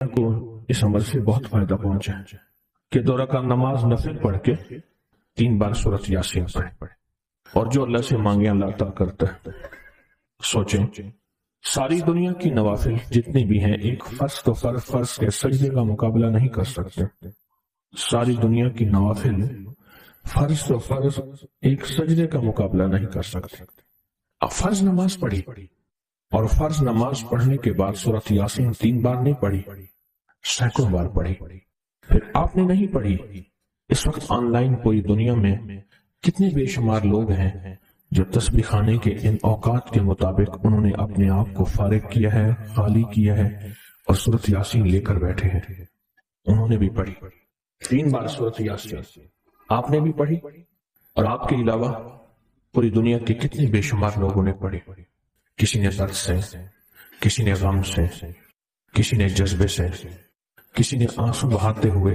کو اس عمل سے بہت فائدہ پہنچا ہے کہ 2 رکعت نماز نفل پڑھ کے 3 بار سورۃ یاسین پڑھے، اور جو اللہ سے مانگے اللہ عطا کرتا ہے۔ سوچیں، ساری دنیا کی نوافل جتنی بھی ہیں ایک فرض تو فرض کے سجدے کا مقابلہ نہیں کر سکتے۔ ساری دنیا کی نوافل فرض تو فرض ایک سجدے کا مقابلہ نہیں کر سکتے۔ اب فرض نماز پڑھی، اور فرض نماز پڑھنے کے بعد سورۃ یاسین 3 بار نہیں پڑھی، سینکڑوں بار پڑھی۔ پھر آپ نے نہیں پڑھی، اس وقت آن لائن پوری دنیا میں کتنے بے شمار لوگ ہیں جو تسبیح خانے کے ان اوقات کے مطابق انہوں نے اپنے آپ کو فارغ کیا ہے، خالی کیا ہے، اور سورۃ یاسین لے کر بیٹھے ہیں۔ انہوں نے بھی پڑھی 3 بار سورۃ یاسین، آپ نے بھی پڑھی، اور آپ کے علاوہ پوری دنیا کے کتنے بے شمار لوگوں نے پڑھی۔ کسی نے درد سے، کسی نے غم سے، کسی نے جذبے سے، کسی نے آنسو بہاتے ہوئے،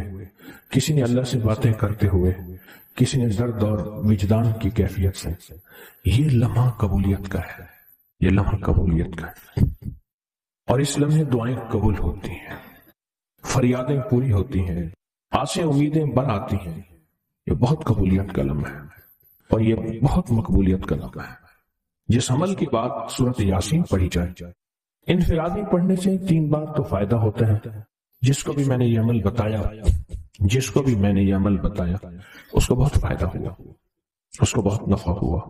کسی نے اللہ سے باتیں کرتے ہوئے، کسی نے درد اور وجدان کی کیفیت سے۔ یہ لمحہ قبولیت کا ہے، یہ لمحہ قبولیت کا ہے، اور اس لمحے دعائیں قبول ہوتی ہیں، فریادیں پوری ہوتی ہیں، آسیں امیدیں بر آتی ہیں۔ یہ بہت قبولیت کا لمحہ ہے، اور یہ بہت مقبولیت کا لمحہ ہے۔ جس عمل کی بات سورۃ یاسین پڑھی جائے، انفرادی پڑھنے سے 3 بار تو فائدہ ہوتا ہے۔ جس کو بھی میں نے یہ عمل بتایا، اس کو بہت فائدہ ہوا، اس کو بہت نفع ہوا۔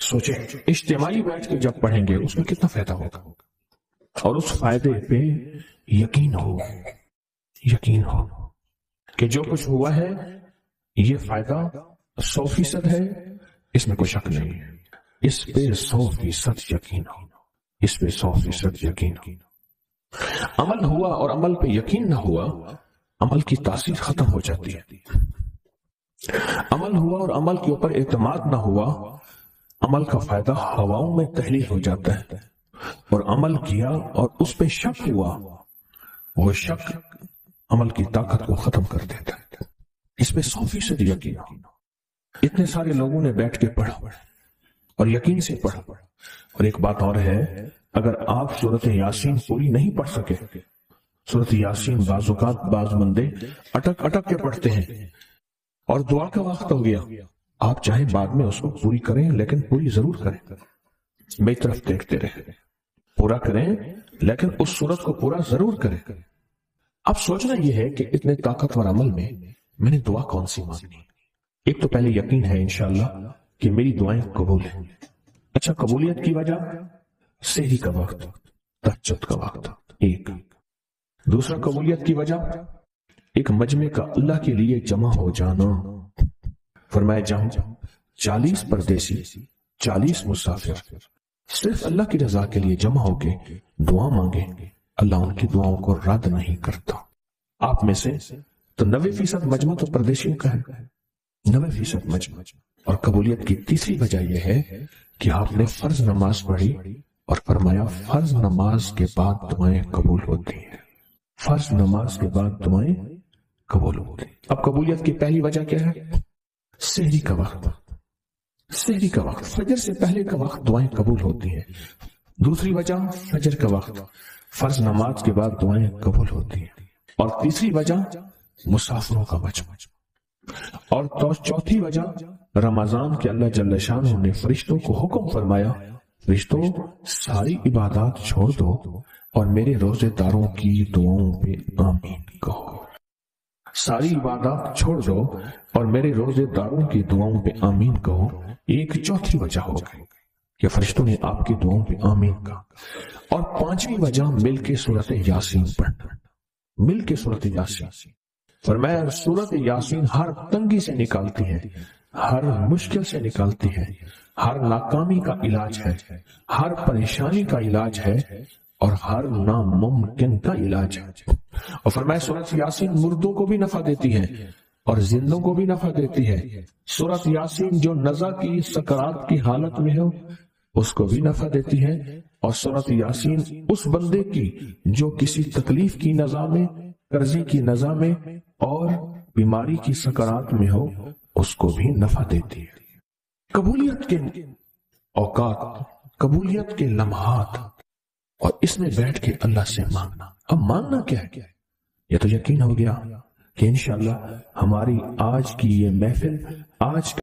سوچیں، اجتماعی بیٹھ کے جب پڑھیں گے اس میں کتنا فائدہ ہوگا، اور اس فائدے پہ یقین ہو کہ جو کچھ ہوا ہے یہ فائدہ 100% ہے، اس میں کوئی شک نہیں ہے۔ اس پہ 100% یقین ہو، اس پہ 100% یقین ہو۔ عمل ہوا اور عمل پہ یقین نہ ہوا، عمل کی تاثیر ختم ہو جاتی ہے۔ عمل ہوا اور عمل کے اوپر اعتماد نہ ہوا، عمل کا فائدہ ہواؤں میں تحلیل ہو جاتا ہے، اور عمل کیا اور اس پہ شک ہوا، وہ شک عمل کی طاقت کو ختم کر دیتا ہے۔ اس پہ 100% یقین ہو۔ اتنے سارے لوگوں نے بیٹھ کے پڑھا اور یقین سے پڑھا، اور ایک بات اور ہے، اگر آپ سورۃ یاسین پوری نہیں پڑھ سکے، سورۃ یاسین بعض اوقات بعض بندے اٹک کے پڑھتے ہیں، اور دعا کا وقت ہو گیا، آپ چاہے بعد میں اس کو پوری کریں لیکن پوری ضرور کریں، میری طرف دیکھتے رہیں، پورا کریں لیکن اس سورت کو پورا ضرور کریں۔ اب سوچنا یہ ہے کہ اتنے طاقتور عمل میں نے دعا کون سی مانگنی؟ ایک تو پہلے یقین ہے انشاءاللہ کہ میری دعائیں قبول ہیں۔ اچھا، قبولیت کی وجہ سحری کا وقت، تہجد کا وقت، ایک۔ دوسرا قبولیت کی وجہ ایک مجمع کا اللہ کے لیے جمع ہو جانا۔ فرمایا جاؤں 40 پردیسی، 40 مسافر صرف اللہ کی رضا کے لیے جمع ہو کے دعا مانگے، اللہ ان کی دعاؤں کو رد نہیں کرتا۔ آپ میں سے تو 90% مجمع تو پردیسیوں کا ہے، 90% مجمع۔ اور قبولیت کی تیسری وجہ یہ ہے کہ آپ نے فرض نماز پڑھی اور فرمایا فرض نماز کے بعد دعائیں قبول ہوتی ہیں، فرض نماز کے بعد دعائیں قبول ہوتی ہیں۔ اب قبولیت کی پہلی وجہ کیا ہے؟ سحری کا وقت، سحری کا وقت، فجر سے پہلے کا وقت دعائیں قبول ہوتی ہیں۔ دوسری وجہ فجر کا وقت، فرض نماز کے بعد دعائیں قبول ہوتی ہیں۔ اور تیسری وجہ مسافروں کا مجمع، اور چوتھی وجہ رمضان کے اللہ جل شانہ نے فرشتوں کو حکم فرمایا، فرشتوں ساری عبادات چھوڑ دو اور میرے روزے داروں کی دعاؤں پہ آمین کہو۔ ساری عبادات چھوڑ دو اور میرے روزے داروں کی دعاؤں پہ آمین کہو۔ ایک چوتھی وجہ ہو گئی کہ فرشتوں نے آپ کی دعاؤں پہ آمین کہا۔ اور پانچویں وجہ مل کے سورۃ یاسین پڑھنا، مل کے سورۃ یاسین۔ فرمایا سورۃ یاسین ہر تنگی سے نکالتی ہے، ہر مشکل سے نکالتی ہے، ہر ناکامی کا علاج ہے، ہر پریشانی کا علاج ہے، اور ہر ناممکن کا علاج ہے۔ اور فرمایا سورۃ یاسین مردوں کو بھی نفع دیتی ہے اور زندوں کو بھی نفع دیتی ہے۔ سورۃ یاسین جو نزع کی سکرات کی حالت میں ہو اس کو بھی نفع دیتی ہے، اور سورۃ یاسین اس بندے کی جو کسی تکلیف کی نزع میں، قرضے کی نزع میں اور بیماری کی سکرات میں ہو اس کو بھی نفع دیتی ہے۔ قبولیت کے اوقات، قبولیت کے لمحات، اور اس میں بیٹھ کے اللہ سے مانگنا، اب مانگنا کیا ہے؟ یہ تو یقین ہو گیا کہ انشاءاللہ ہماری آج کی یہ محفل، آج